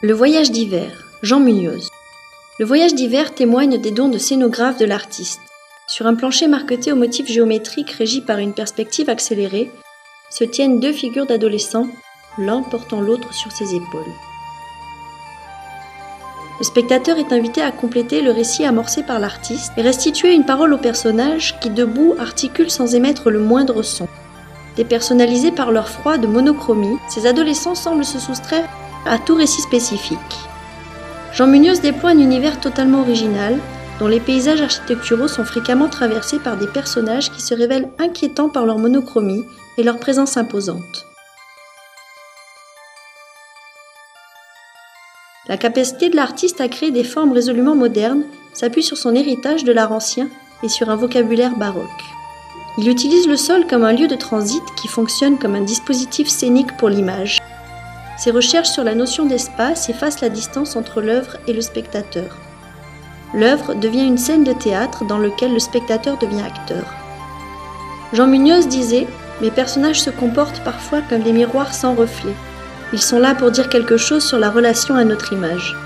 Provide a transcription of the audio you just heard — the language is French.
Le voyage d'hiver, Jean Muñoz. Le voyage d'hiver témoigne des dons de scénographe de l'artiste. Sur un plancher marqueté aux motifs géométriques régi par une perspective accélérée, se tiennent deux figures d'adolescents, l'un portant l'autre sur ses épaules. Le spectateur est invité à compléter le récit amorcé par l'artiste et restituer une parole aux personnages qui, debout, articulent sans émettre le moindre son. Dépersonnalisés par leur froide monochromie, ces adolescents semblent se soustraire à tout récit spécifique. Jean Muñoz déploie un univers totalement original, dont les paysages architecturaux sont fréquemment traversés par des personnages qui se révèlent inquiétants par leur monochromie et leur présence imposante. La capacité de l'artiste à créer des formes résolument modernes s'appuie sur son héritage de l'art ancien et sur un vocabulaire baroque. Il utilise le sol comme un lieu de transit qui fonctionne comme un dispositif scénique pour l'image. Ses recherches sur la notion d'espace effacent la distance entre l'œuvre et le spectateur. L'œuvre devient une scène de théâtre dans laquelle le spectateur devient acteur. Jean Muñoz disait « Mes personnages se comportent parfois comme des miroirs sans reflet. Ils sont là pour dire quelque chose sur la relation à notre image. »